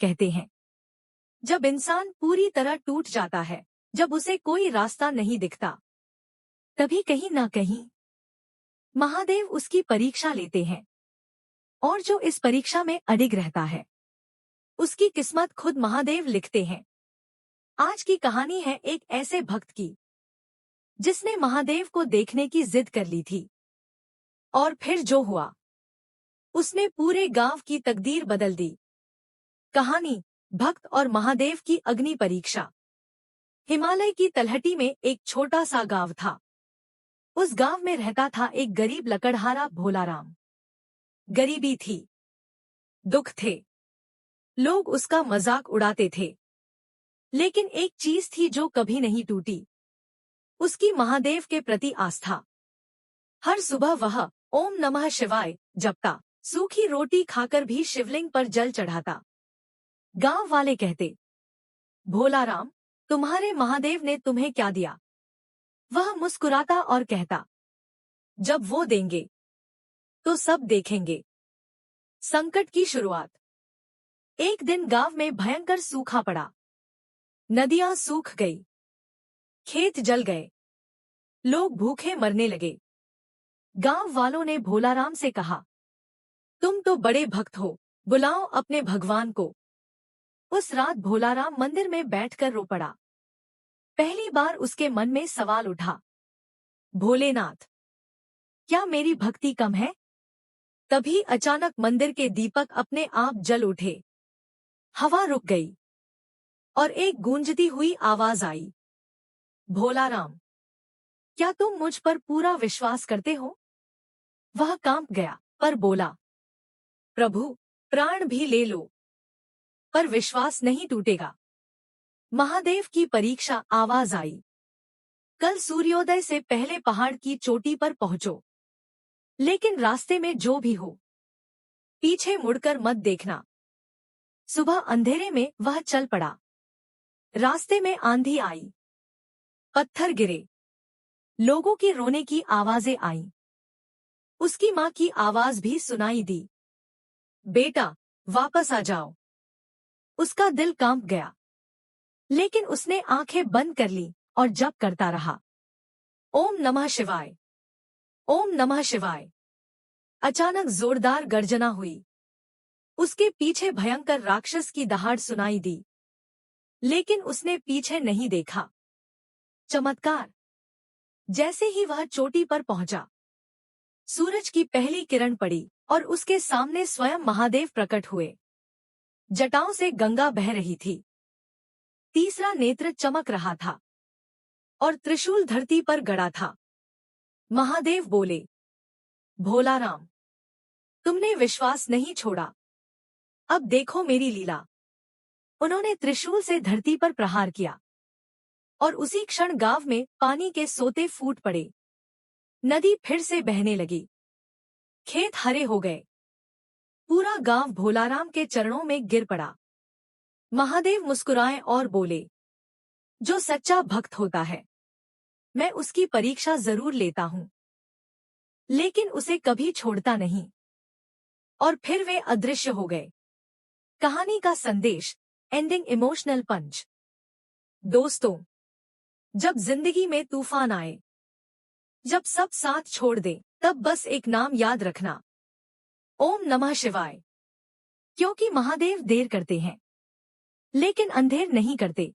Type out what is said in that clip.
कहते हैं, जब इंसान पूरी तरह टूट जाता है, जब उसे कोई रास्ता नहीं दिखता, तभी कहीं ना कहीं महादेव उसकी परीक्षा लेते हैं। और जो इस परीक्षा में अडिग रहता है, उसकी किस्मत खुद महादेव लिखते हैं। आज की कहानी है एक ऐसे भक्त की, जिसने महादेव को देखने की जिद कर ली थी। और फिर जो हुआ, उसने पूरे गांव की तकदीर बदल दी। कहानी, भक्त और महादेव की अग्नि परीक्षा। हिमालय की तलहटी में एक छोटा सा गांव था। उस गांव में रहता था एक गरीब लकड़हारा भोलाराम। गरीबी थी, दुख थे, लोग उसका मजाक उड़ाते थे, लेकिन एक चीज थी जो कभी नहीं टूटी, उसकी महादेव के प्रति आस्था। हर सुबह वह ओम नमः शिवाय जपता, सूखी रोटी खाकर भी शिवलिंग पर जल चढ़ाता। गांव वाले कहते, भोलाराम, तुम्हारे महादेव ने तुम्हें क्या दिया? वह मुस्कुराता और कहता, जब वो देंगे तो सब देखेंगे। संकट की शुरुआत। एक दिन गांव में भयंकर सूखा पड़ा। नदियां सूख गई, खेत जल गए, लोग भूखे मरने लगे। गांव वालों ने भोलाराम से कहा, तुम तो बड़े भक्त हो, बुलाओ अपने भगवान को। उस रात भोलाराम मंदिर में बैठकर रो पड़ा। पहली बार उसके मन में सवाल उठा, भोलेनाथ, क्या मेरी भक्ति कम है? तभी अचानक मंदिर के दीपक अपने आप जल उठे, हवा रुक गई और एक गूंजती हुई आवाज आई, भोलाराम, क्या तुम मुझ पर पूरा विश्वास करते हो? वह कांप गया, पर बोला, प्रभु, प्राण भी ले लो, पर विश्वास नहीं टूटेगा। महादेव की परीक्षा। आवाज आई, कल सूर्योदय से पहले पहाड़ की चोटी पर पहुंचो, लेकिन रास्ते में जो भी हो, पीछे मुड़कर मत देखना। सुबह अंधेरे में वह चल पड़ा। रास्ते में आंधी आई, पत्थर गिरे, लोगों की रोने की आवाजें आईं। उसकी माँ की आवाज भी सुनाई दी, बेटा, वापस आ जाओ। उसका दिल कांप गया, लेकिन उसने आंखें बंद कर ली और जप करता रहा, ओम नमः शिवाय, ओम नमः शिवाय। अचानक जोरदार गर्जना हुई। उसके पीछे भयंकर राक्षस की दहाड़ सुनाई दी, लेकिन उसने पीछे नहीं देखा। चमत्कार। जैसे ही वह चोटी पर पहुंचा, सूरज की पहली किरण पड़ी और उसके सामने स्वयं महादेव प्रकट हुए। जटाओं से गंगा बह रही थी, तीसरा नेत्र चमक रहा था और त्रिशूल धरती पर गड़ा था। महादेव बोले, भोलाराम, तुमने विश्वास नहीं छोड़ा, अब देखो मेरी लीला। उन्होंने त्रिशूल से धरती पर प्रहार किया और उसी क्षण गांव में पानी के सोते फूट पड़े। नदी फिर से बहने लगी, खेत हरे हो गए, पूरा गांव भोलाराम के चरणों में गिर पड़ा। महादेव मुस्कुराए और बोले, जो सच्चा भक्त होता है, मैं उसकी परीक्षा जरूर लेता हूं, लेकिन उसे कभी छोड़ता नहीं। और फिर वे अदृश्य हो गए। कहानी का संदेश, एंडिंग इमोशनल पंच। दोस्तों, जब जिंदगी में तूफान आए, जब सब साथ छोड़ दे, तब बस एक नाम याद रखना, ओम नमः शिवाय। क्योंकि महादेव देर करते हैं, लेकिन अंधेर नहीं करते।